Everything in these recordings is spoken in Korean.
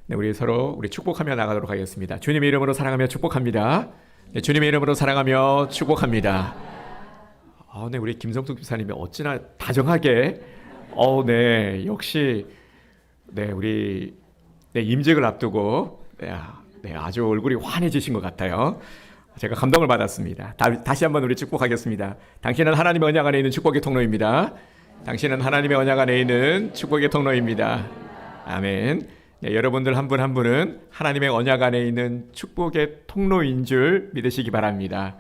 네, 우리 축복하며 나가도록 하겠습니다. 주님의 이름으로 사랑하며 축복합니다. 네, 주님의 이름으로 사랑하며 축복합니다. 네, 우리 김성숙 집사님이 어찌나 다정하게, 네, 역시, 네, 우리, 네, 임직을 앞두고, 네, 아주 얼굴이 환해지신 것 같아요. 제가 감동을 받았습니다. 다시 한번 우리 축복하겠습니다. 당신은 하나님의 언약 안에 있는 축복의 통로입니다. 당신은 하나님의 언약 안에 있는 축복의 통로입니다. 아멘. 네, 여러분들 한 분 한 분은 하나님의 언약 안에 있는 축복의 통로인 줄 믿으시기 바랍니다.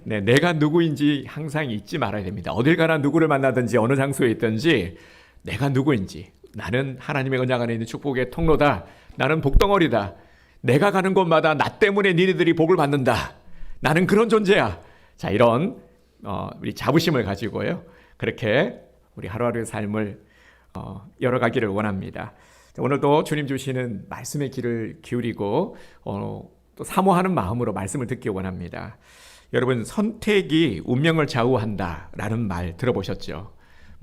네, 내가 누구인지 항상 잊지 말아야 됩니다. 어딜 가나 누구를 만나든지 어느 장소에 있든지 내가 누구인지, 나는 하나님의 언약 안에 있는 축복의 통로다. 나는 복덩어리다. 내가 가는 곳마다 나 때문에 니네들이 복을 받는다. 나는 그런 존재야. 자, 이런 우리 자부심을 가지고요, 그렇게 우리 하루하루의 삶을 열어가기를 원합니다. 자, 오늘도 주님 주시는 말씀의 귀를 기울이고 또 사모하는 마음으로 말씀을 듣기 원합니다. 여러분, 선택이 운명을 좌우한다라는 말 들어보셨죠?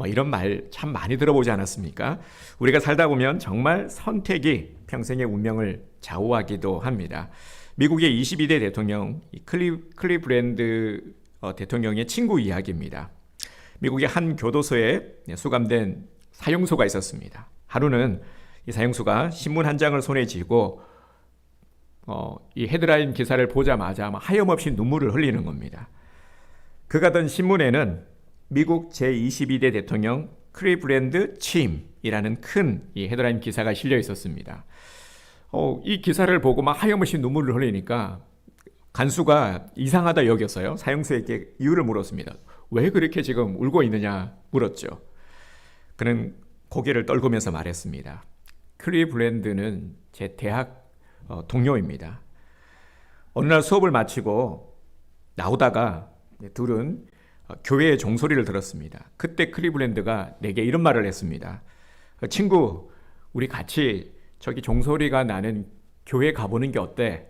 이런 말 참 많이 들어보지 않았습니까? 우리가 살다 보면 정말 선택이 평생의 운명을 좌우하기도 합니다. 미국의 22대 대통령 클리브랜드 대통령의 친구 이야기입니다. 미국의 한 교도소에 수감된 사형수가 있었습니다. 하루는 이 사형수가 신문 한 장을 손에 쥐고 이 헤드라인 기사를 보자마자 하염없이 눈물을 흘리는 겁니다. 그가 든 신문에는 미국 제22대 대통령 클리브랜드 침이라는 큰 이 헤드라인 기사가 실려 있었습니다. 이 기사를 보고 하염없이 눈물을 흘리니까 간수가 이상하다 여겼어요. 사형수에게 이유를 물었습니다. 왜 그렇게 지금 울고 있느냐 물었죠. 그는 고개를 떨구면서 말했습니다. 클리블랜드는 제 대학 동료입니다. 어느 날 수업을 마치고 나오다가 둘은 교회의 종소리를 들었습니다. 그때 클리블랜드가 내게 이런 말을 했습니다. 친구, 우리 같이 저기 종소리가 나는 교회 가보는 게 어때?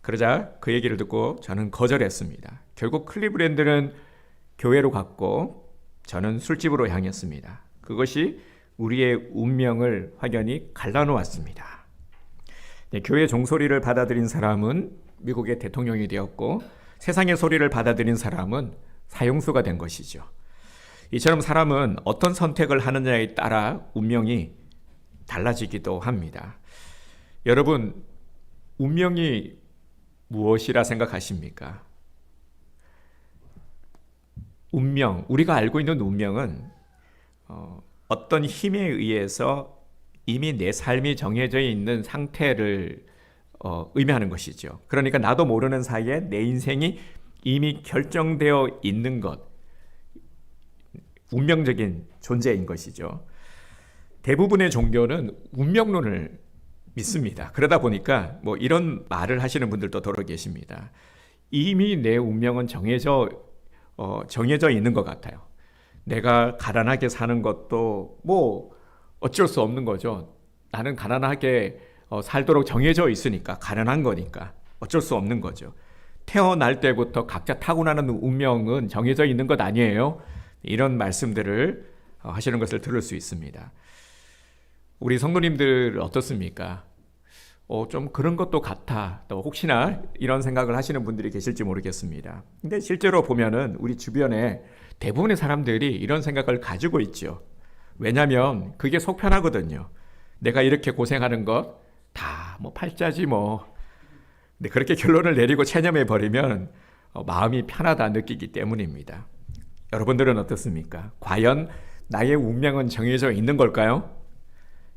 그러자 그 얘기를 듣고 저는 거절했습니다. 결국 클리블랜드는 교회로 갔고 저는 술집으로 향했습니다. 그것이 우리의 운명을 확연히 갈라놓았습니다. 네, 교회 종소리를 받아들인 사람은 미국의 대통령이 되었고 세상의 소리를 받아들인 사람은 사형수가 된 것이죠. 이처럼 사람은 어떤 선택을 하느냐에 따라 운명이 달라지기도 합니다. 여러분, 운명이 무엇이라 생각하십니까? 운명, 우리가 알고 있는 운명은 어떤 힘에 의해서 이미 내 삶이 정해져 있는 상태를 의미하는 것이죠. 그러니까 나도 모르는 사이에 내 인생이 이미 결정되어 있는 것, 운명적인 존재인 것이죠. 대부분의 종교는 운명론을 믿습니다. 그러다 보니까 이런 말을 하시는 분들도 더러 계십니다. 이미 내 운명은 정해져 있는 것 같아요. 내가 가난하게 사는 것도 어쩔 수 없는 거죠. 나는 가난하게 살도록 정해져 있으니까, 가난한 거니까 어쩔 수 없는 거죠. 태어날 때부터 각자 타고나는 운명은 정해져 있는 것 아니에요. 이런 말씀들을 하시는 것을 들을 수 있습니다. 우리 성도님들 어떻습니까? 좀 그런 것도 같아. 또 혹시나 이런 생각을 하시는 분들이 계실지 모르겠습니다. 근데 실제로 보면은 우리 주변에 대부분의 사람들이 이런 생각을 가지고 있죠. 왜냐하면 그게 속 편하거든요. 내가 이렇게 고생하는 것 다 팔자지 근데 그렇게 결론을 내리고 체념해 버리면 마음이 편하다 느끼기 때문입니다. 여러분들은 어떻습니까? 과연 나의 운명은 정해져 있는 걸까요?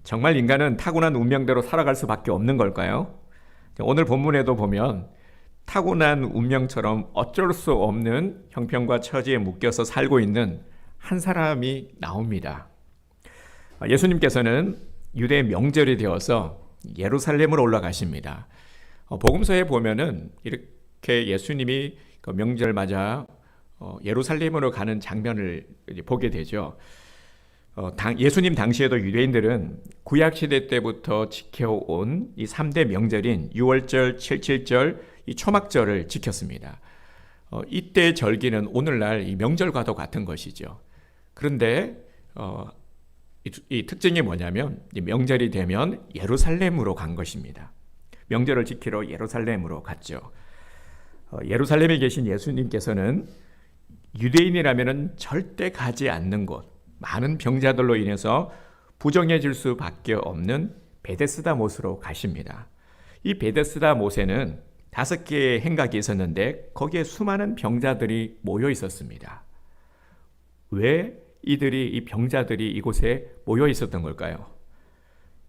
정말 인간은 타고난 운명대로 살아갈 수밖에 없는 걸까요? 오늘 본문에도 보면 타고난 운명처럼 어쩔 수 없는 형편과 처지에 묶여서 살고 있는 한 사람이 나옵니다. 예수님께서는 유대 명절이 되어서 예루살렘으로 올라가십니다. 복음서에 보면은 이렇게 예수님이 그 명절 맞아 예루살렘으로 가는 장면을 보게 되죠. 예수님 당시에도 유대인들은 구약시대 때부터 지켜온 이 3대 명절인 유월절, 칠칠절, 이 초막절을 지켰습니다. 이때 절기는 오늘날 이 명절과도 같은 것이죠. 그런데 이 특징이 뭐냐면 이 명절이 되면 예루살렘으로 간 것입니다. 명절을 지키러 예루살렘으로 갔죠. 예루살렘에 계신 예수님께서는 유대인이라면 절대 가지 않는 곳, 많은 병자들로 인해서 부정해질 수밖에 없는 베데스다 못으로 가십니다. 이 베데스다 못에는 5개의 행각이 있었는데 거기에 수많은 병자들이 모여 있었습니다. 왜 이 병자들이 이곳에 모여 있었던 걸까요?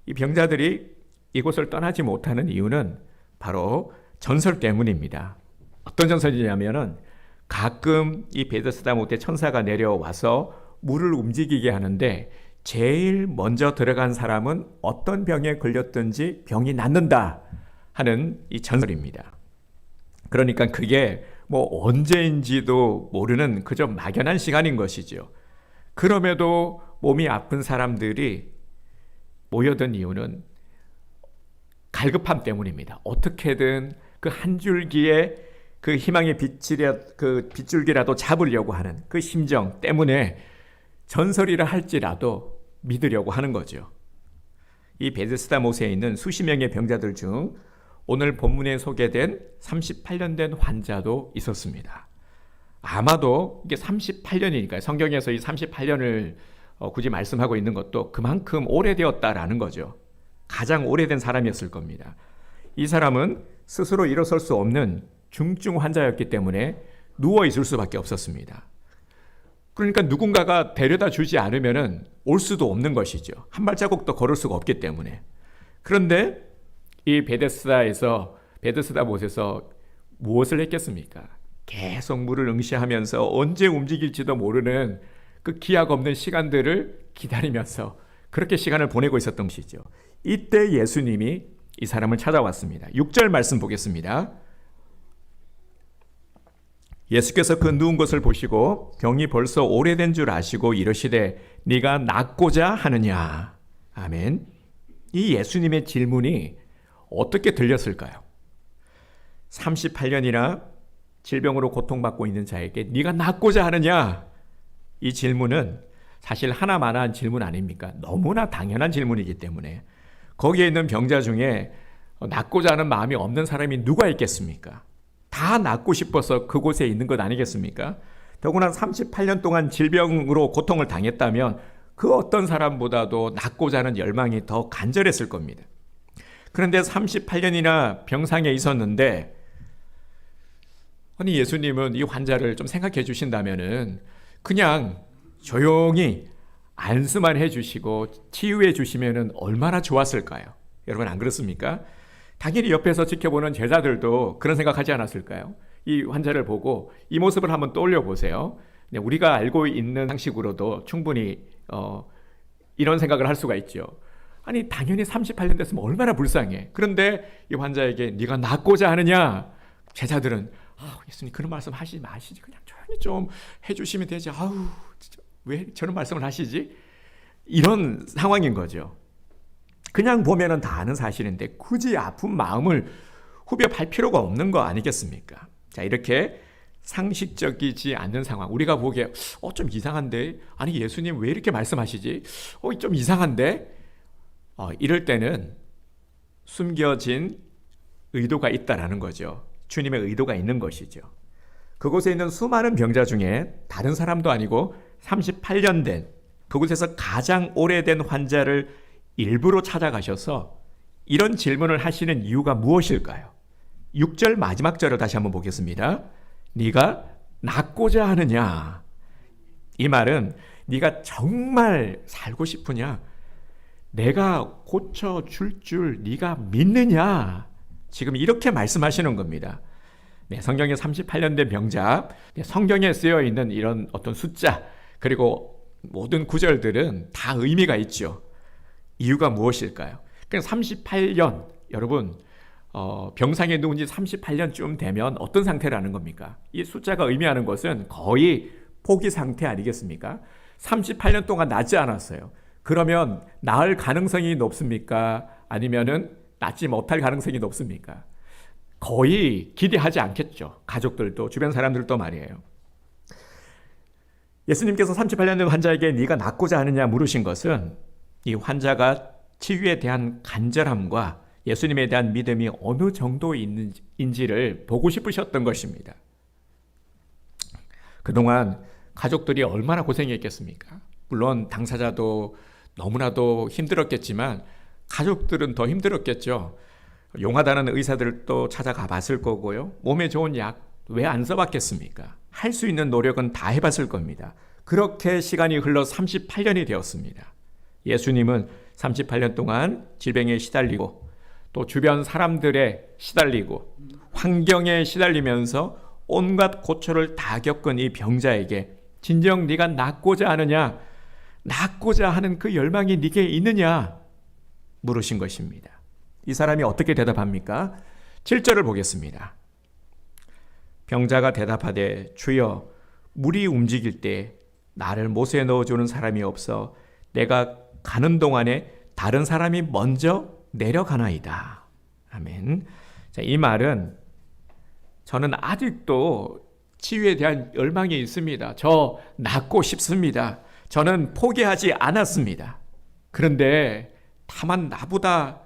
이 병자들이 이곳을 떠나지 못하는 이유는 바로 전설 때문입니다. 어떤 전설이냐면은 가끔 이 베데스다 못에 천사가 내려와서 물을 움직이게 하는데 제일 먼저 들어간 사람은 어떤 병에 걸렸든지 병이 낫는다 하는 이 전설입니다. 그러니까 그게 뭐 언제인지도 모르는 그저 막연한 시간인 것이죠. 그럼에도 몸이 아픈 사람들이 모여든 이유는 갈급함 때문입니다. 어떻게든 그 한 줄기의 그 희망의 빗줄기라도 잡으려고 하는 그 심정 때문에 전설이라 할지라도 믿으려고 하는 거죠. 이 베데스다 못에 있는 수십 명의 병자들 중 오늘 본문에 소개된 38년 된 환자도 있었습니다. 아마도 이게 38년이니까요. 성경에서 이 38년을 굳이 말씀하고 있는 것도 그만큼 오래되었다라는 거죠. 가장 오래된 사람이었을 겁니다. 이 사람은 스스로 일어설 수 없는 중증 환자였기 때문에 누워 있을 수밖에 없었습니다. 그러니까 누군가가 데려다 주지 않으면 올 수도 없는 것이죠. 한 발자국도 걸을 수가 없기 때문에. 그런데 이 베데스다 못에서 무엇을 했겠습니까? 계속 물을 응시하면서 언제 움직일지도 모르는 그 기약 없는 시간들을 기다리면서 그렇게 시간을 보내고 있었던 것이죠. 이때 예수님이 이 사람을 찾아왔습니다. 6절 말씀 보겠습니다. 예수께서 그 누운 것을 보시고 병이 벌써 오래된 줄 아시고 이르시되 네가 낫고자 하느냐. 아멘. 이 예수님의 질문이 어떻게 들렸을까요? 38년이나 질병으로 고통받고 있는 자에게 네가 낫고자 하느냐? 이 질문은 사실 하나만한 질문 아닙니까? 너무나 당연한 질문이기 때문에 거기에 있는 병자 중에 낫고자 하는 마음이 없는 사람이 누가 있겠습니까? 다 낫고 싶어서 그곳에 있는 것 아니겠습니까? 더구나 38년 동안 질병으로 고통을 당했다면 그 어떤 사람보다도 낫고자 하는 열망이 더 간절했을 겁니다. 그런데 38년이나 병상에 있었는데 아니 예수님은 이 환자를 좀 생각해 주신다면은 그냥 조용히 안수만 해 주시고 치유해 주시면은 얼마나 좋았을까요? 여러분 안 그렇습니까? 당연히 옆에서 지켜보는 제자들도 그런 생각하지 않았을까요? 이 환자를 보고 이 모습을 한번 떠올려 보세요. 우리가 알고 있는 상식으로도 충분히 이런 생각을 할 수가 있죠. 아니 당연히 38년 됐으면 얼마나 불쌍해. 그런데 이 환자에게 네가 낫고자 하느냐? 제자들은 예수님 그런 말씀 하시지 마시지. 그냥 조용히 좀 해주시면 되지. 진짜 왜 저런 말씀을 하시지? 이런 상황인 거죠. 그냥 보면은 다 아는 사실인데 굳이 아픈 마음을 후벼 팔 필요가 없는 거 아니겠습니까? 자, 이렇게 상식적이지 않는 상황. 우리가 보기에 좀 이상한데? 아니 예수님 왜 이렇게 말씀하시지? 좀 이상한데? 이럴 때는 숨겨진 의도가 있다라는 거죠. 주님의 의도가 있는 것이죠. 그곳에 있는 수많은 병자 중에 다른 사람도 아니고 38년 된 그곳에서 가장 오래된 환자를 일부러 찾아가셔서 이런 질문을 하시는 이유가 무엇일까요? 6절 마지막 절을 다시 한번 보겠습니다. 네가 낫고자 하느냐? 이 말은 네가 정말 살고 싶으냐? 내가 고쳐줄 줄 네가 믿느냐? 지금 이렇게 말씀하시는 겁니다. 네, 성경에 38년 된 병자, 성경에 쓰여 있는 이런 어떤 숫자, 그리고 모든 구절들은 다 의미가 있죠. 이유가 무엇일까요? 그냥 38년, 여러분, 병상에 누운 지 38년쯤 되면 어떤 상태라는 겁니까? 이 숫자가 의미하는 것은 거의 포기 상태 아니겠습니까? 38년 동안 낫지 않았어요. 그러면 나을 가능성이 높습니까? 아니면은 낫지 못할 가능성이 높습니까? 거의 기대하지 않겠죠. 가족들도 주변 사람들도 말이에요. 예수님께서 38년 된 환자에게 네가 낫고자 하느냐 물으신 것은 이 환자가 치유에 대한 간절함과 예수님에 대한 믿음이 어느 정도 있는지를 보고 싶으셨던 것입니다. 그동안 가족들이 얼마나 고생했겠습니까? 물론 당사자도 너무나도 힘들었겠지만 가족들은 더 힘들었겠죠. 용하다는 의사들도 찾아가 봤을 거고요. 몸에 좋은 약 왜 안 써봤겠습니까? 할 수 있는 노력은 다 해봤을 겁니다. 그렇게 시간이 흘러 38년이 되었습니다. 예수님은 38년 동안 질병에 시달리고 또 주변 사람들에 시달리고 환경에 시달리면서 온갖 고초를 다 겪은 이 병자에게 진정 네가 낫고자 하느냐, 낫고자 하는 그 열망이 네게 있느냐 물으신 것입니다. 이 사람이 어떻게 대답합니까? 7절을 보겠습니다. 병자가 대답하되 주여 물이 움직일 때 나를 못에 넣어주는 사람이 없어 내가 가는 동안에 다른 사람이 먼저 내려가나이다. 아멘. 자, 이 말은 저는 아직도 치유에 대한 열망이 있습니다. 저 낫고 싶습니다. 저는 포기하지 않았습니다. 그런데 다만 나보다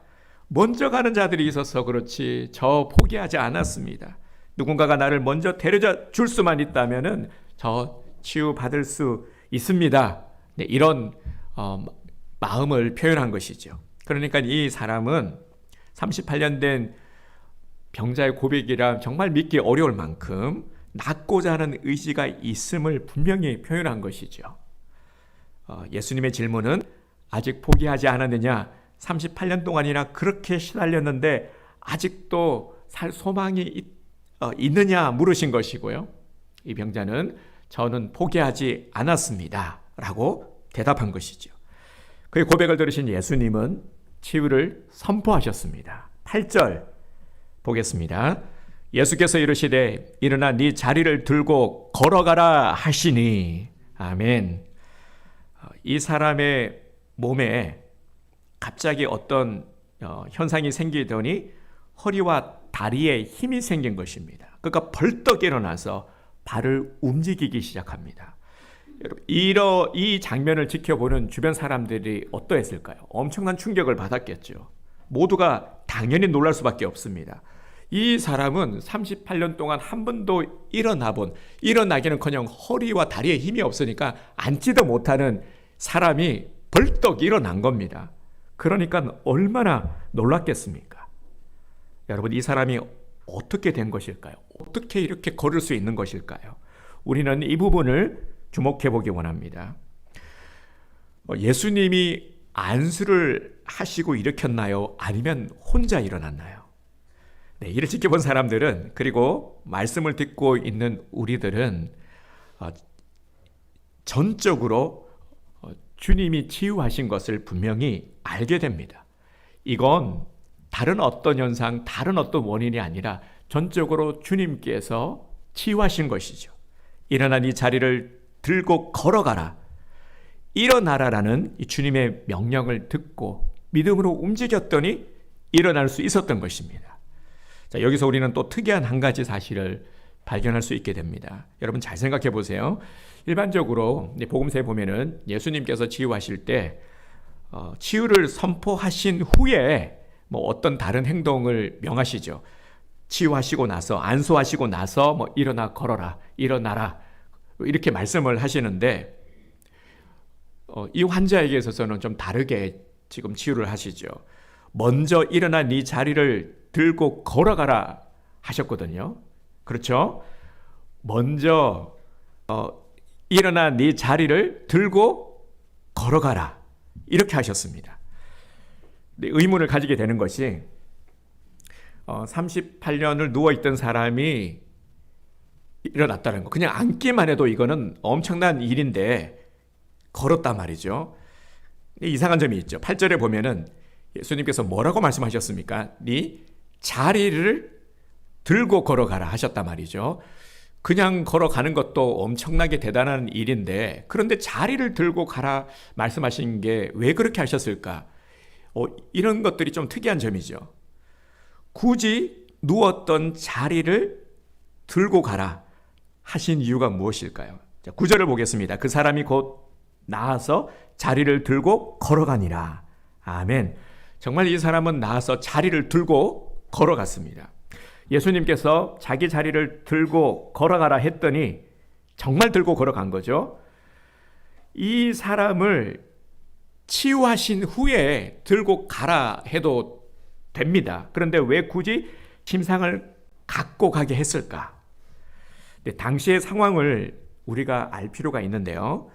먼저 가는 자들이 있어서 그렇지 저 포기하지 않았습니다. 누군가가 나를 먼저 데려다 줄 수만 있다면은 저 치유받을 수 있습니다. 네, 이런 마음을 표현한 것이죠. 그러니까 이 사람은 38년 된 병자의 고백이라 정말 믿기 어려울 만큼 낫고자 하는 의지가 있음을 분명히 표현한 것이죠. 예수님의 질문은 아직 포기하지 않았느냐? 38년 동안이나 그렇게 시달렸는데 아직도 살 소망이 있느냐 물으신 것이고요. 이 병자는 저는 포기하지 않았습니다 라고 대답한 것이죠. 그의 고백을 들으신 예수님은 치유를 선포하셨습니다. 8절 보겠습니다. 예수께서 이르시되 일어나 네 자리를 들고 걸어가라 하시니. 아멘. 이 사람의 몸에 갑자기 어떤 현상이 생기더니 허리와 다리에 힘이 생긴 것입니다. 그러니까 벌떡 일어나서 발을 움직이기 시작합니다. 여러분, 이 장면을 지켜보는 주변 사람들이 어떠했을까요? 엄청난 충격을 받았겠죠. 모두가 당연히 놀랄 수밖에 없습니다. 이 사람은 38년 동안 한 번도 일어나기는커녕 허리와 다리에 힘이 없으니까 앉지도 못하는 사람이 벌떡 일어난 겁니다. 그러니까 얼마나 놀랐겠습니까? 여러분, 이 사람이 어떻게 된 것일까요? 어떻게 이렇게 걸을 수 있는 것일까요? 우리는 이 부분을 주목해 보기 원합니다. 예수님이 안수를 하시고 일으켰나요? 아니면 혼자 일어났나요? 네, 이를 지켜본 사람들은, 그리고 말씀을 듣고 있는 우리들은 전적으로 주님이 치유하신 것을 분명히 알게 됩니다. 이건 다른 어떤 현상, 다른 어떤 원인이 아니라 전적으로 주님께서 치유하신 것이죠. 일어나 네 자리를 들고 걸어가라. 일어나라라는 이 주님의 명령을 듣고 믿음으로 움직였더니 일어날 수 있었던 것입니다. 자, 여기서 우리는 또 특이한 한 가지 사실을 발견할 수 있게 됩니다. 여러분 잘 생각해 보세요. 일반적으로 복음서에 보면은 예수님께서 치유하실 때 치유를 선포하신 후에 어떤 다른 행동을 명하시죠. 치유하시고 나서, 안수하시고 나서 일어나 걸어라, 일어나라 이렇게 말씀을 하시는데 이 환자에게 있어서는 좀 다르게 지금 치유를 하시죠. 먼저 일어나 네 자리를 들고 걸어가라 하셨거든요. 그렇죠? 먼저 일어나 네 자리를 들고 걸어가라 이렇게 하셨습니다. 의문을 가지게 되는 것이 38년을 누워있던 사람이 일어났다는 거, 그냥 앉기만 해도 이거는 엄청난 일인데 걸었단 말이죠. 이상한 점이 있죠. 8절에 보면은 예수님께서 뭐라고 말씀하셨습니까? 네 자리를 들고 걸어가라 하셨단 말이죠. 그냥 걸어가는 것도 엄청나게 대단한 일인데, 그런데 자리를 들고 가라 말씀하신 게 왜 그렇게 하셨을까? 이런 것들이 좀 특이한 점이죠. 굳이 누웠던 자리를 들고 가라 하신 이유가 무엇일까요? 자, 9절을 보겠습니다. 그 사람이 곧 나아서 자리를 들고 걸어가니라. 아멘. 정말 이 사람은 나아서 자리를 들고 걸어갔습니다. 예수님께서 자기 자리를 들고 걸어가라 했더니 정말 들고 걸어간 거죠. 이 사람을 치유하신 후에 들고 가라 해도 됩니다. 그런데 왜 굳이 침상을 갖고 가게 했을까? 당시의 상황을 우리가 알 필요가 있는데요.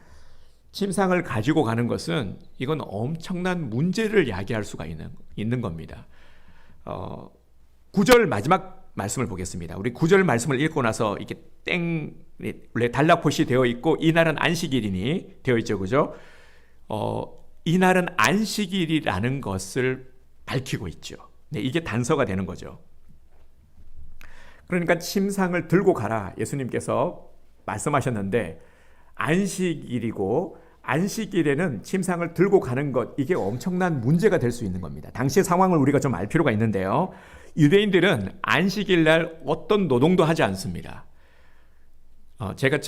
침상을 가지고 가는 것은 이건 엄청난 문제를 야기할 수가 있는 겁니다. 9절 마지막 말씀을 보겠습니다. 우리 9절 말씀을 읽고 나서 이게 원래 단락포시 되어 있고 이날은 안식일이니 되어 있죠, 그죠? 이날은 안식일이라는 것을 밝히고 있죠. 네, 이게 단서가 되는 거죠. 그러니까 침상을 들고 가라 예수님께서 말씀하셨는데 안식일이고 안식일에는 침상을 들고 가는 것 이게 엄청난 문제가 될 수 있는 겁니다. 당시의 상황을 우리가 좀 알 필요가 있는데요. 유대인들은 안식일 날 어떤 노동도 하지 않습니다. 제가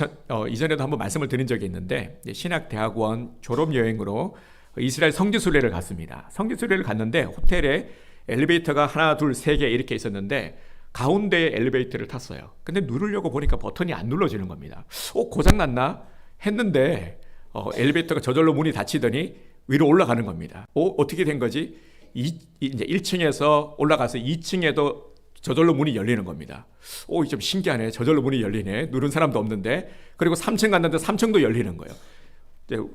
이전에도 한번 말씀을 드린 적이 있는데 신학대학원 졸업여행으로 이스라엘 성지순례를 갔습니다. 성지순례를 갔는데 호텔에 엘리베이터가 하나, 둘, 세 개 이렇게 있었는데 가운데에 엘리베이터를 탔어요. 근데 누르려고 보니까 버튼이 안 눌러지는 겁니다. 고장났나 했는데 엘리베이터가 저절로 문이 닫히더니 위로 올라가는 겁니다. 어떻게 된 거지? 이제 1층에서 올라가서 2층에도 저절로 문이 열리는 겁니다. 좀 신기하네. 저절로 문이 열리네. 누른 사람도 없는데. 그리고 3층 갔는데 3층도 열리는 거예요.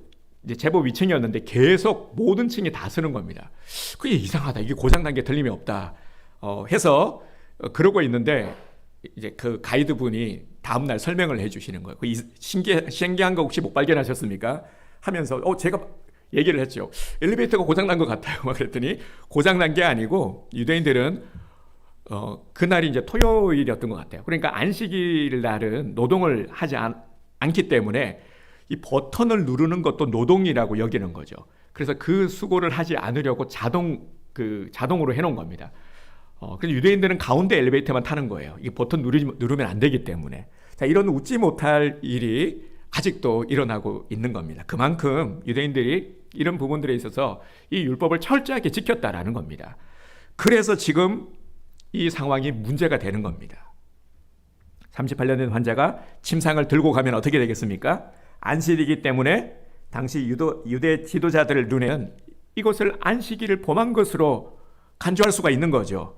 이제 제법 위층이었는데 계속 모든 층이 다 쓰는 겁니다. 그게 이상하다. 이게 고장난 게 틀림이 없다. 해서 그러고 있는데 이제 그 가이드분이 다음날 설명을 해주시는 거예요. 신기한 거 혹시 못 발견하셨습니까? 하면서 제가 얘기를 했죠. 엘리베이터가 고장난 것 같아요. 막 그랬더니 고장난 게 아니고 유대인들은 그날이 이제 토요일이었던 것 같아요. 그러니까 안식일 날은 노동을 하지 않기 때문에 이 버튼을 누르는 것도 노동이라고 여기는 거죠. 그래서 그 수고를 하지 않으려고 자동으로 해놓은 겁니다. 그래서 유대인들은 가운데 엘리베이터만 타는 거예요. 이 버튼 누르면 안 되기 때문에. 자, 이런 웃지 못할 일이 아직도 일어나고 있는 겁니다. 그만큼 유대인들이 이런 부분들에 있어서 이 율법을 철저하게 지켰다라는 겁니다. 그래서 지금 이 상황이 문제가 되는 겁니다. 38년 된 환자가 침상을 들고 가면 어떻게 되겠습니까? 안식이기 때문에 당시 유대 지도자들 눈에는 이것을 안식일을 범한 것으로 간주할 수가 있는 거죠.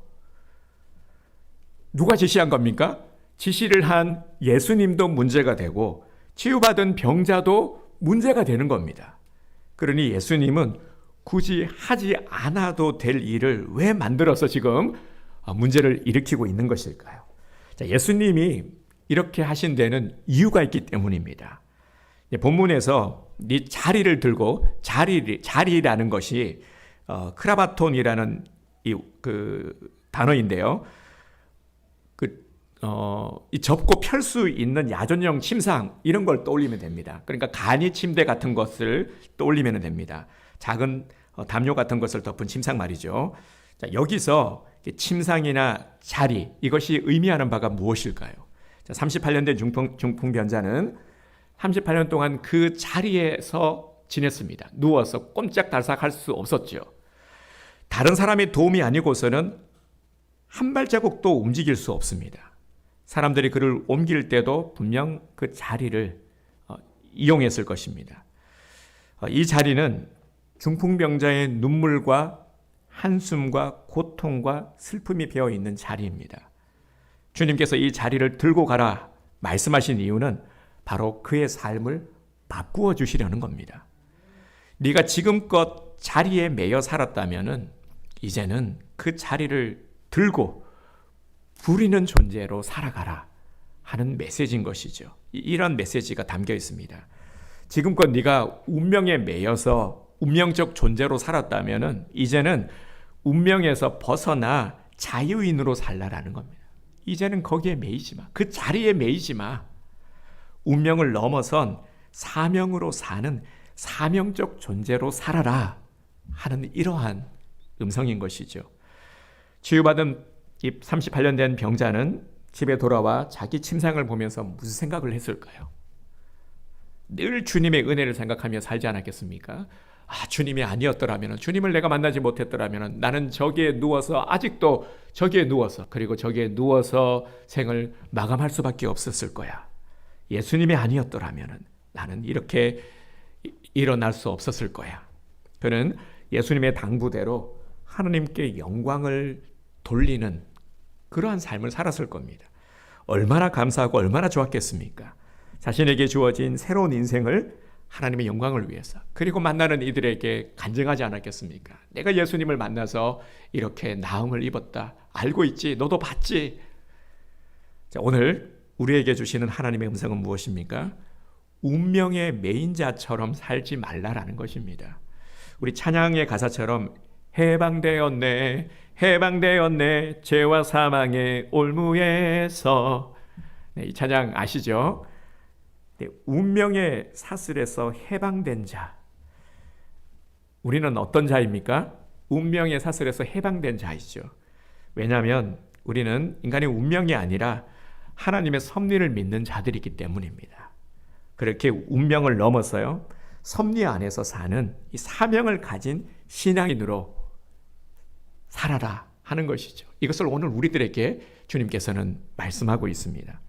누가 지시한 겁니까? 지시를 한 예수님도 문제가 되고 치유받은 병자도 문제가 되는 겁니다. 그러니 예수님은 굳이 하지 않아도 될 일을 왜 만들어서 지금 문제를 일으키고 있는 것일까요? 자, 예수님이 이렇게 하신 데는 이유가 있기 때문입니다. 본문에서 네 자리를 들고 자리라는 것이 크라바톤이라는 그 단어인데요. 이 접고 펼 수 있는 야전용 침상 이런 걸 떠올리면 됩니다. 그러니까 간이 침대 같은 것을 떠올리면 됩니다. 작은 담요 같은 것을 덮은 침상 말이죠. 자, 여기서 침상이나 자리 이것이 의미하는 바가 무엇일까요? 자, 38년 된 중풍변자는 38년 동안 그 자리에서 지냈습니다. 누워서 꼼짝달싹할 수 없었죠. 다른 사람의 도움이 아니고서는 한 발자국도 움직일 수 없습니다. 사람들이 그를 옮길 때도 분명 그 자리를 이용했을 것입니다. 이 자리는 중풍병자의 눈물과 한숨과 고통과 슬픔이 배어 있는 자리입니다. 주님께서 이 자리를 들고 가라 말씀하신 이유는 바로 그의 삶을 바꾸어 주시려는 겁니다. 네가 지금껏 자리에 매여 살았다면은 이제는 그 자리를 들고 부리는 존재로 살아가라 하는 메시지인 것이죠. 이런 메시지가 담겨 있습니다. 지금껏 네가 운명에 매여서 운명적 존재로 살았다면은 이제는 운명에서 벗어나 자유인으로 살라라는 겁니다. 이제는 거기에 매이지 마. 그 자리에 매이지 마. 운명을 넘어선 사명으로 사는 사명적 존재로 살아라 하는 이러한 음성인 것이죠. 치유받은 이 38년 된 병자는 집에 돌아와 자기 침상을 보면서 무슨 생각을 했을까요? 늘 주님의 은혜를 생각하며 살지 않았겠습니까? 주님이 아니었더라면, 주님을 내가 만나지 못했더라면 나는 저기에 누워서, 아직도 저기에 누워서, 그리고 저기에 누워서 생을 마감할 수밖에 없었을 거야. 예수님이 아니었더라면 나는 이렇게 일어날 수 없었을 거야. 그는 예수님의 당부대로 하나님께 영광을 돌리는 그러한 삶을 살았을 겁니다. 얼마나 감사하고 얼마나 좋았겠습니까? 자신에게 주어진 새로운 인생을 하나님의 영광을 위해서, 그리고 만나는 이들에게 간증하지 않았겠습니까? 내가 예수님을 만나서 이렇게 나음을 입었다. 알고 있지? 너도 봤지? 자, 오늘 우리에게 주시는 하나님의 음성은 무엇입니까? 운명의 매인 자처럼 살지 말라라는 것입니다. 우리 찬양의 가사처럼 해방되었네, 해방되었네, 죄와 사망의 올무에서. 네, 이 찬양 아시죠? 네, 운명의 사슬에서 해방된 자. 우리는 어떤 자입니까? 운명의 사슬에서 해방된 자이죠. 왜냐하면 우리는 인간의 운명이 아니라 하나님의 섭리를 믿는 자들이기 때문입니다. 그렇게 운명을 넘어서요, 섭리 안에서 사는 이 사명을 가진 신앙인으로 살아라 하는 것이죠. 이것을 오늘 우리들에게 주님께서는 말씀하고 있습니다.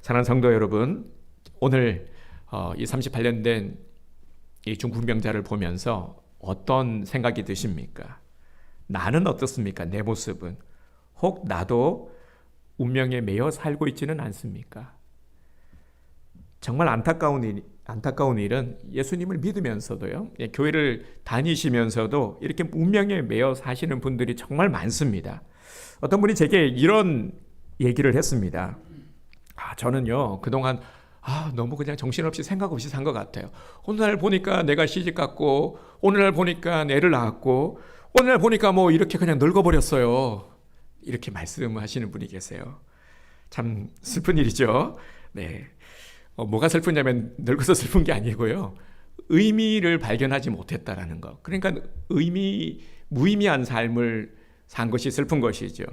사랑하는 성도 여러분, 오늘 이 38년 된 이 중풍병자를 보면서 어떤 생각이 드십니까? 나는 어떻습니까? 내 모습은 혹 나도 운명에 매여 살고 있지는 않습니까? 정말 안타까운 일은 예수님을 믿으면서도요, 교회를 다니시면서도 이렇게 운명에 매여 사시는 분들이 정말 많습니다. 어떤 분이 제게 이런 얘기를 했습니다. 저는요, 그동안 너무 그냥 정신없이 생각 없이 산 것 같아요. 어느 날 보니까 내가 시집 갔고, 어느 날 보니까 애를 낳았고, 어느 날 보니까 뭐 이렇게 그냥 늙어버렸어요. 이렇게 말씀하시는 분이 계세요. 참 슬픈 일이죠. 네. 뭐가 슬프냐면 늙어서 슬픈 게 아니고요, 의미를 발견하지 못했다라는 것. 그러니까 무의미한 삶을 산 것이 슬픈 것이죠.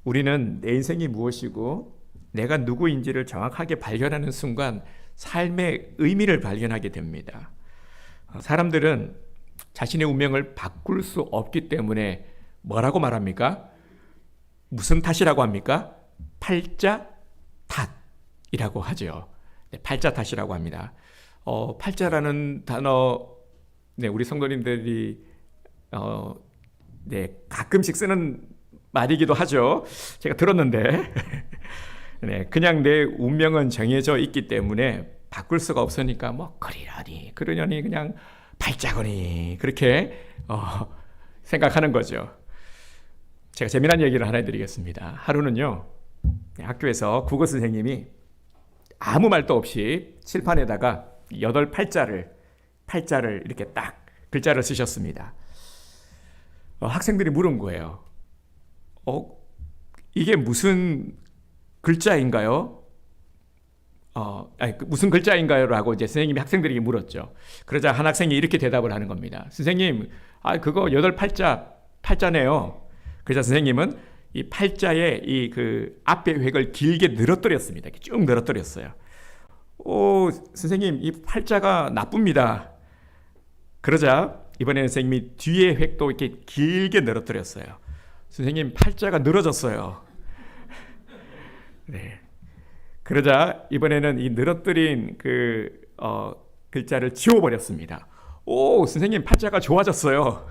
우리는 내 인생이 무엇이고 내가 누구인지를 정확하게 발견하는 순간 삶의 의미를 발견하게 됩니다. 사람들은 자신의 운명을 바꿀 수 없기 때문에 뭐라고 말합니까? 무슨 탓이라고 합니까? 팔자 탓이라고 하죠. 네, 팔자 탓이라고 합니다. 팔자라는 단어, 네, 우리 성도님들이 가끔씩 쓰는 말이기도 하죠. 제가 들었는데 네, 그냥 내 운명은 정해져 있기 때문에 바꿀 수가 없으니까 뭐 그러려니 그냥 팔자거니 그렇게 생각하는 거죠. 제가 재미난 얘기를 하나 해드리겠습니다. 하루는요, 학교에서 국어 선생님이 아무 말도 없이 칠판에다가 8팔자를 이렇게 딱 글자를 쓰셨습니다. 학생들이 물은 거예요. 이게 무슨 글자인가요? 무슨 글자인가요? 라고 이제 선생님이 학생들에게 물었죠. 그러자 한 학생이 이렇게 대답을 하는 겁니다. 선생님, 그거 8팔자네요. 그래서 선생님은 이 팔자의 그 앞에 획을 길게 늘어뜨렸습니다. 쭉 늘어뜨렸어요. 선생님, 이 팔자가 나쁩니다. 그러자 이번에는 선생님이 뒤에 획도 이렇게 길게 늘어뜨렸어요. 선생님, 팔자가 늘어졌어요. 네. 그러자 이번에는 이 늘어뜨린 글자를 지워버렸습니다. 선생님, 팔자가 좋아졌어요.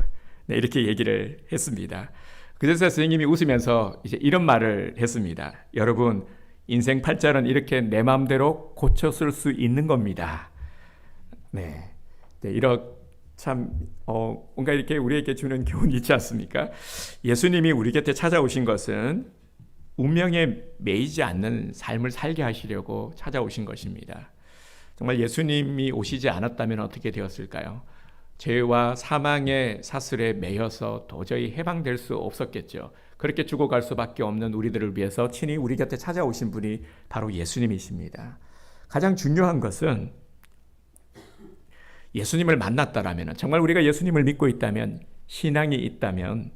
네, 이렇게 얘기를 했습니다. 그래서 선생님이 웃으면서 이제 이런 말을 했습니다. 여러분, 인생 팔자는 이렇게 내 마음대로 고쳐 쓸 수 있는 겁니다. 네, 참 뭔가 이렇게 우리에게 주는 교훈이 있지 않습니까? 예수님이 우리 곁에 찾아오신 것은 운명에 매이지 않는 삶을 살게 하시려고 찾아오신 것입니다. 정말 예수님이 오시지 않았다면 어떻게 되었을까요? 죄와 사망의 사슬에 매여서 도저히 해방될 수 없었겠죠. 그렇게 죽어갈 수밖에 없는 우리들을 위해서 친히 우리 곁에 찾아오신 분이 바로 예수님이십니다. 가장 중요한 것은 예수님을 만났다라면, 정말 우리가 예수님을 믿고 있다면, 신앙이 있다면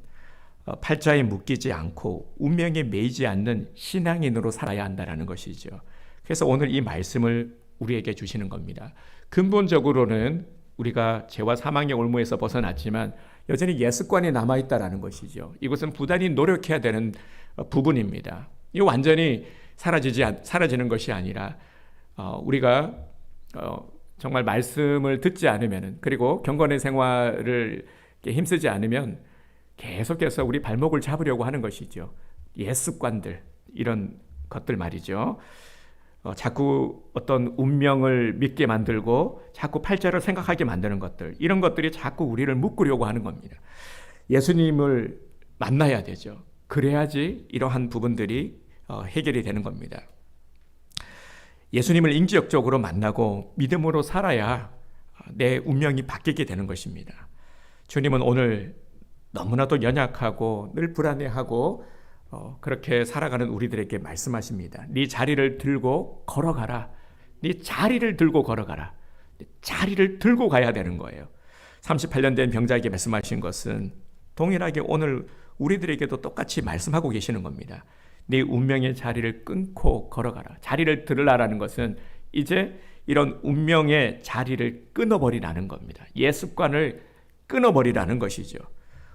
팔자에 묶이지 않고 운명에 매이지 않는 신앙인으로 살아야 한다는 것이죠. 그래서 오늘 이 말씀을 우리에게 주시는 겁니다. 근본적으로는 우리가 죄와 사망의 올무에서 벗어났지만 여전히 예습관이 남아있다라는 것이죠. 이것은 부단히 노력해야 되는 부분입니다. 이 완전히 사라지는 것이 아니라 우리가 정말 말씀을 듣지 않으면, 그리고 경건의 생활을 힘쓰지 않으면 계속해서 우리 발목을 잡으려고 하는 것이죠. 예습관들, 이런 것들 말이죠. 자꾸 어떤 운명을 믿게 만들고 자꾸 팔자를 생각하게 만드는 것들, 이런 것들이 자꾸 우리를 묶으려고 하는 겁니다. 예수님을 만나야 되죠. 그래야지 이러한 부분들이 해결이 되는 겁니다. 예수님을 인격적으로 만나고 믿음으로 살아야 내 운명이 바뀌게 되는 것입니다. 주님은 오늘 너무나도 연약하고 늘 불안해하고 그렇게 살아가는 우리들에게 말씀하십니다. 네 자리를 들고 걸어가라. 네 자리를 들고 걸어가라. 자리를 들고 가야 되는 거예요. 38년 된 병자에게 말씀하신 것은 동일하게 오늘 우리들에게도 똑같이 말씀하고 계시는 겁니다. 네 운명의 자리를 끊고 걸어가라. 자리를 들으라라는 것은 이제 이런 운명의 자리를 끊어버리라는 겁니다. 예습관을 끊어버리라는 것이죠.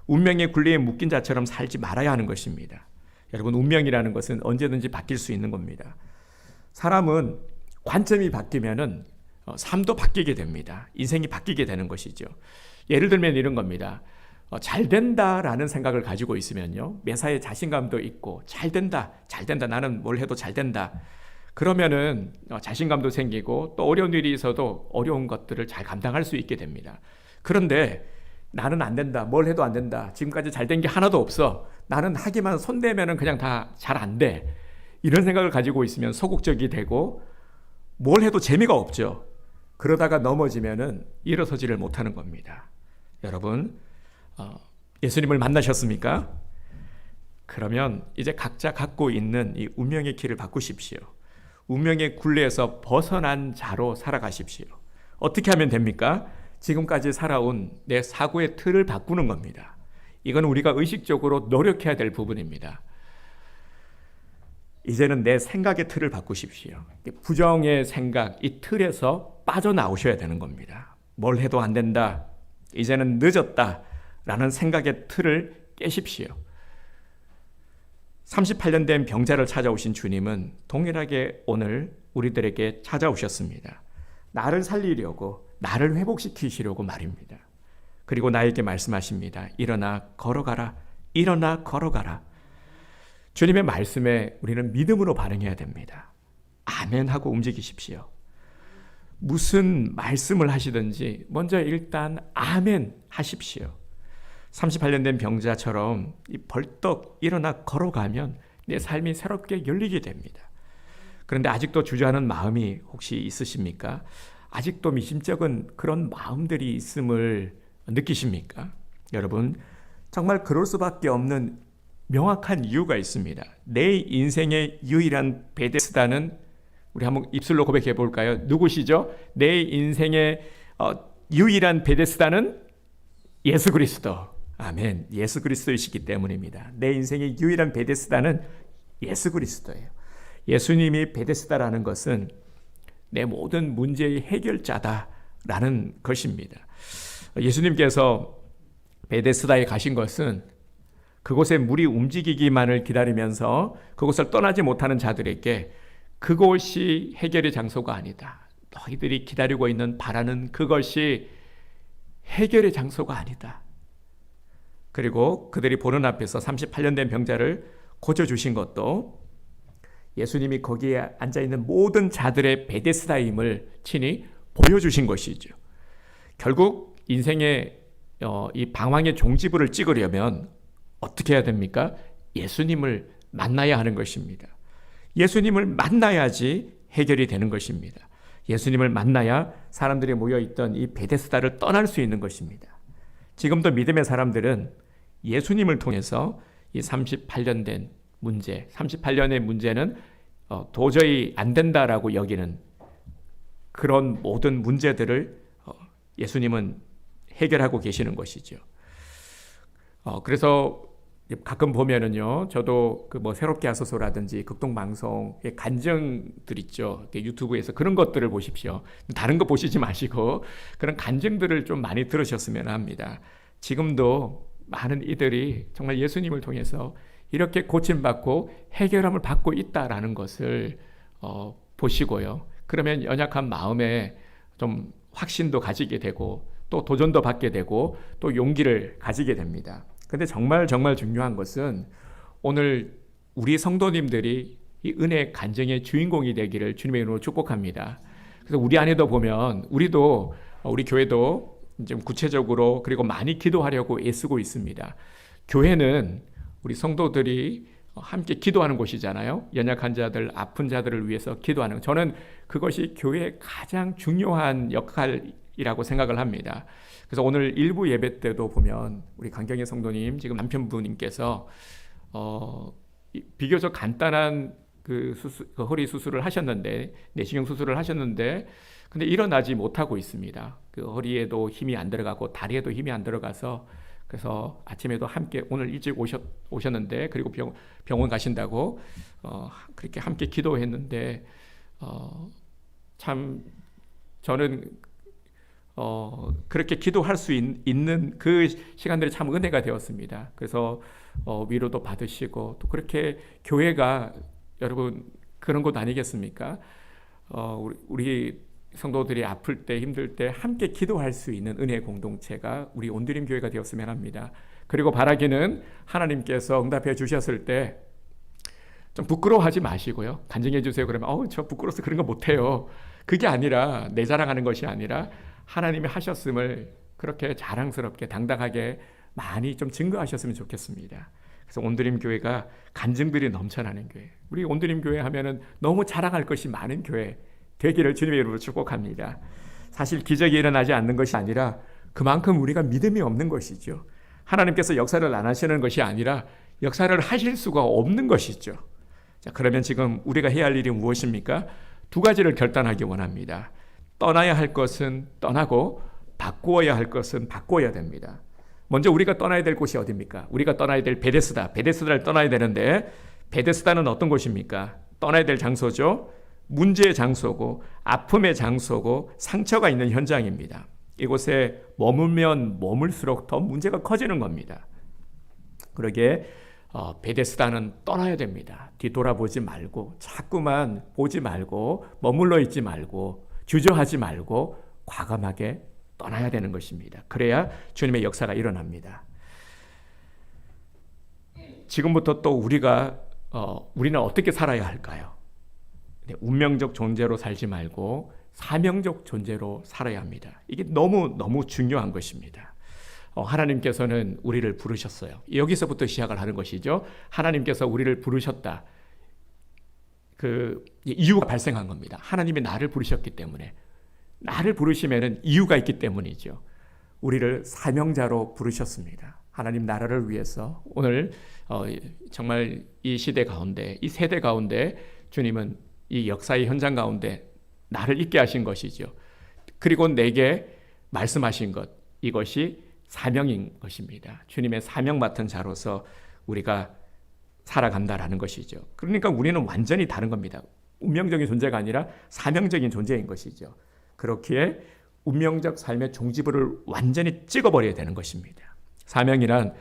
운명의 굴레에 묶인 자처럼 살지 말아야 하는 것입니다. 여러분, 운명이라는 것은 언제든지 바뀔 수 있는 겁니다. 사람은 관점이 바뀌면은 삶도 바뀌게 됩니다. 인생이 바뀌게 되는 것이죠. 예를 들면 이런 겁니다. 잘 된다라는 생각을 가지고 있으면요, 매사에 자신감도 있고 잘 된다, 나는 뭘 해도 잘 된다. 그러면은 자신감도 생기고 또 어려운 일이 있어도 어려운 것들을 잘 감당할 수 있게 됩니다. 그런데 나는 안 된다, 뭘 해도 안 된다, 지금까지 잘 된 게 하나도 없어, 나는 하기만 손대면은 그냥 다 잘 안 돼, 이런 생각을 가지고 있으면 소극적이 되고 뭘 해도 재미가 없죠. 그러다가 넘어지면은 일어서지를 못하는 겁니다. 여러분, 예수님을 만나셨습니까? 그러면 이제 각자 갖고 있는 이 운명의 길을 바꾸십시오. 운명의 굴레에서 벗어난 자로 살아가십시오. 어떻게 하면 됩니까? 지금까지 살아온 내 사고의 틀을 바꾸는 겁니다. 이건 우리가 의식적으로 노력해야 될 부분입니다. 이제는 내 생각의 틀을 바꾸십시오. 부정의 생각, 이 틀에서 빠져나오셔야 되는 겁니다. 뭘 해도 안 된다, 이제는 늦었다 라는 생각의 틀을 깨십시오. 38년 된 병자를 찾아오신 주님은 동일하게 오늘 우리들에게 찾아오셨습니다. 나를 살리려고, 나를 회복시키시려고 말입니다. 그리고 나에게 말씀하십니다. 일어나 걸어가라. 일어나 걸어가라. 주님의 말씀에 우리는 믿음으로 반응해야 됩니다. 아멘 하고 움직이십시오. 무슨 말씀을 하시든지 먼저 일단 아멘 하십시오. 38년 된 병자처럼 벌떡 일어나 걸어가면 내 삶이 새롭게 열리게 됩니다. 그런데 아직도 주저하는 마음이 혹시 있으십니까? 아직도 미심쩍은 그런 마음들이 있음을 느끼십니까? 여러분, 정말 그럴 수밖에 없는 명확한 이유가 있습니다. 내 인생의 유일한 베데스다는, 우리 한번 입술로 고백해 볼까요? 누구시죠? 내 인생의 유일한 베데스다는 예수 그리스도. 아멘. 예수 그리스도이시기 때문입니다. 내 인생의 유일한 베데스다는 예수 그리스도예요. 예수님이 베데스다라는 것은 내 모든 문제의 해결자다라는 것입니다. 예수님께서 베데스다에 가신 것은 그곳에 물이 움직이기만을 기다리면서 그곳을 떠나지 못하는 자들에게 그곳이 해결의 장소가 아니다, 너희들이 기다리고 있는 바라는 그것이 해결의 장소가 아니다. 그리고 그들이 보는 앞에서 38년 된 병자를 고쳐주신 것도 예수님이 거기에 앉아있는 모든 자들의 베데스다임을 친히 보여주신 것이죠. 결국 인생의 이 방황의 종지부를 찍으려면 어떻게 해야 됩니까? 예수님을 만나야 하는 것입니다. 예수님을 만나야지 해결이 되는 것입니다. 예수님을 만나야 사람들이 모여있던 이 베데스다를 떠날 수 있는 것입니다. 지금도 믿음의 사람들은 예수님을 통해서 이 38년 된 문제, 38년의 문제는 도저히 안 된다라고 여기는 그런 모든 문제들을 예수님은 해결하고 계시는 것이죠. 그래서 가끔 보면은요, 저도 그 뭐 새롭게 하소서라든지 극동방송의 간증들 있죠. 유튜브에서 그런 것들을 보십시오. 다른 거 보시지 마시고 그런 간증들을 좀 많이 들으셨으면 합니다. 지금도 많은 이들이 정말 예수님을 통해서 이렇게 고침받고 해결함을 받고 있다라는 것을 보시고요. 그러면 연약한 마음에 좀 확신도 가지게 되고 또 도전도 받게 되고 또 용기를 가지게 됩니다. 근데 정말 중요한 것은 오늘 우리 성도님들이 이 은혜 간증의 주인공이 되기를 주님의 이름으로 축복합니다. 그래서 우리 안에도 보면 우리 교회도 좀 구체적으로 그리고 많이 기도하려고 애쓰고 있습니다. 교회는 우리 성도들이 함께 기도하는 곳이잖아요. 연약한 자들, 아픈 자들을 위해서 기도하는, 저는 그것이 교회의 가장 중요한 역할이라고 생각을 합니다. 그래서 오늘 일부 예배 때도 보면 우리 강경희 성도님 지금 남편분님께서 비교적 간단한 그 허리 수술을 하셨는데, 내시경 수술을 하셨는데 근데 일어나지 못하고 있습니다. 그 허리에도 힘이 안 들어가고 다리에도 힘이 안 들어가서, 그래서 아침에도 함께 오늘 일찍 오셨는데, 그리고 병원 가신다고 그렇게 함께 기도했는데 참 저는 그렇게 기도할 수 있는 그 시간들이 참 은혜가 되었습니다. 그래서 위로도 받으시고, 또 그렇게 교회가 여러분 그런 곳 아니겠습니까? 우리 성도들이 아플 때, 힘들 때 함께 기도할 수 있는 은혜 공동체가 우리 온드림 교회가 되었으면 합니다. 그리고 바라기는 하나님께서 응답해 주셨을 때 좀 부끄러워하지 마시고요. 간증해 주세요. 그러면 저 부끄러워서 그런 거 못해요. 그게 아니라, 내 자랑하는 것이 아니라 하나님이 하셨음을 그렇게 자랑스럽게 당당하게 많이 좀 증거하셨으면 좋겠습니다. 그래서 온드림 교회가 간증들이 넘쳐나는 교회, 우리 온드림 교회 하면은 너무 자랑할 것이 많은 교회 되기를 주님의 이름으로 축복합니다. 사실 기적이 일어나지 않는 것이 아니라 그만큼 우리가 믿음이 없는 것이죠. 하나님께서 역사를 안 하시는 것이 아니라 역사를 하실 수가 없는 것이죠. 자, 그러면 지금 우리가 해야 할 일이 무엇입니까? 두 가지를 결단하기 원합니다. 떠나야 할 것은 떠나고 바꾸어야 할 것은 바꿔야 됩니다. 먼저 우리가 떠나야 될 곳이 어디입니까? 우리가 떠나야 될 베데스다를 떠나야 되는데, 베데스다는 어떤 곳입니까? 떠나야 될 장소죠. 문제의 장소고 아픔의 장소고 상처가 있는 현장입니다. 이곳에 머물면 머물수록 더 문제가 커지는 겁니다. 그러기에 베데스다는 떠나야 됩니다. 뒤돌아보지 말고, 자꾸만 보지 말고, 머물러 있지 말고, 주저하지 말고 과감하게 떠나야 되는 것입니다. 그래야 주님의 역사가 일어납니다. 지금부터 또 우리는 어떻게 살아야 할까요? 운명적 존재로 살지 말고 사명적 존재로 살아야 합니다. 이게 너무 중요한 것입니다. 하나님께서는 우리를 부르셨어요. 여기서부터 시작을 하는 것이죠. 하나님께서 우리를 부르셨다. 그 이유가 발생한 겁니다. 하나님이 나를 부르셨기 때문에, 나를 부르시면은 이유가 있기 때문이죠. 우리를 사명자로 부르셨습니다. 하나님 나라를 위해서 오늘 정말 이 시대 가운데, 이 세대 가운데 주님은 이 역사의 현장 가운데 나를 있게 하신 것이죠. 그리고 내게 말씀하신 것, 이것이 사명인 것입니다. 주님의 사명 맡은 자로서 우리가 살아간다라는 것이죠. 그러니까 우리는 완전히 다른 겁니다. 운명적인 존재가 아니라 사명적인 존재인 것이죠. 그렇기에 운명적 삶의 종지부를 완전히 찍어버려야 되는 것입니다. 사명이란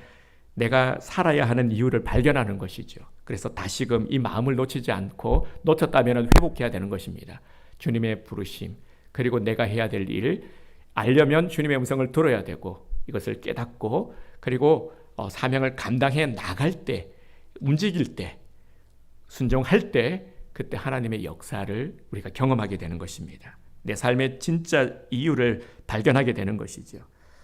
내가 살아야 하는 이유를 발견하는 것이죠. 그래서 다시금 이 마음을 놓치지 않고, 놓쳤다면 회복해야 되는 것입니다. 주님의 부르심, 그리고 내가 해야 될 일을 알려면 주님의 음성을 들어야 되고, 이것을 깨닫고, 그리고 사명을 감당해 나갈 때, 움직일 때, 순종할 때, 그때 하나님의 역사를 우리가 경험하게 되는 것입니다. 내 삶의 진짜 이유를 발견하게 되는 것이죠.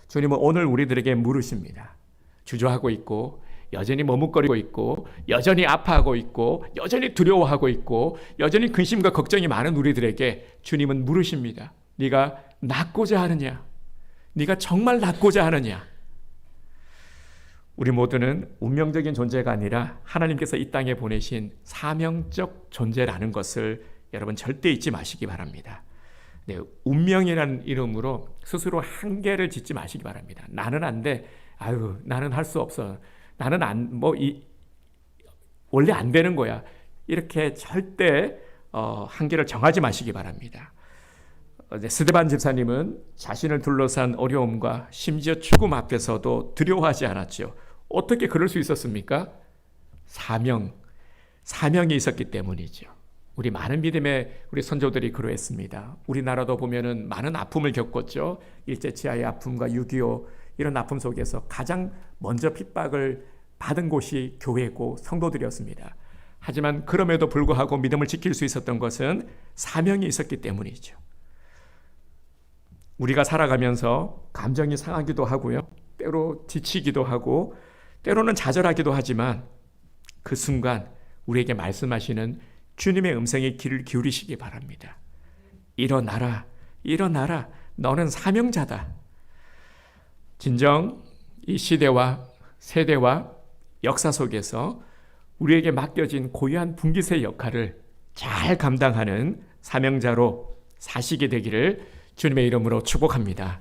주님은 오늘 우리들에게 물으십니다. 주저하고 있고, 여전히 머뭇거리고 있고, 여전히 아파하고 있고, 여전히 두려워하고 있고, 여전히 근심과 걱정이 많은 우리들에게 주님은 물으십니다. 네가 낫고자 하느냐? 네가 정말 낫고자 하느냐? 우리 모두는 운명적인 존재가 아니라 하나님께서 이 땅에 보내신 사명적 존재라는 것을 여러분 절대 잊지 마시기 바랍니다. 네, 운명이라는 이름으로 스스로 한계를 짓지 마시기 바랍니다. 나는 안 돼. 나는 할 수 없어. 나는 원래 안 되는 거야. 이렇게 절대 한계를 정하지 마시기 바랍니다. 스데반 집사님은 자신을 둘러싼 어려움과 심지어 죽음 앞에서도 두려워하지 않았죠. 어떻게 그럴 수 있었습니까? 사명이 있었기 때문이죠. 우리 많은 믿음의 우리 선조들이 그러했습니다. 우리나라도 보면은 많은 아픔을 겪었죠. 일제치하의 아픔과 6.25 이런 아픔 속에서 가장 먼저 핍박을 받은 곳이 교회고 성도들이었습니다. 하지만 그럼에도 불구하고 믿음을 지킬 수 있었던 것은 사명이 있었기 때문이죠. 우리가 살아가면서 감정이 상하기도 하고요. 때로 지치기도 하고 때로는 좌절하기도 하지만 그 순간 우리에게 말씀하시는 주님의 음성에 귀를 기울이시기 바랍니다. 일어나라, 일어나라. 너는 사명자다. 진정 이 시대와 세대와 역사 속에서 우리에게 맡겨진 고유한 분기세 역할을 잘 감당하는 사명자로 사시게 되기를 주님의 이름으로 축복합니다.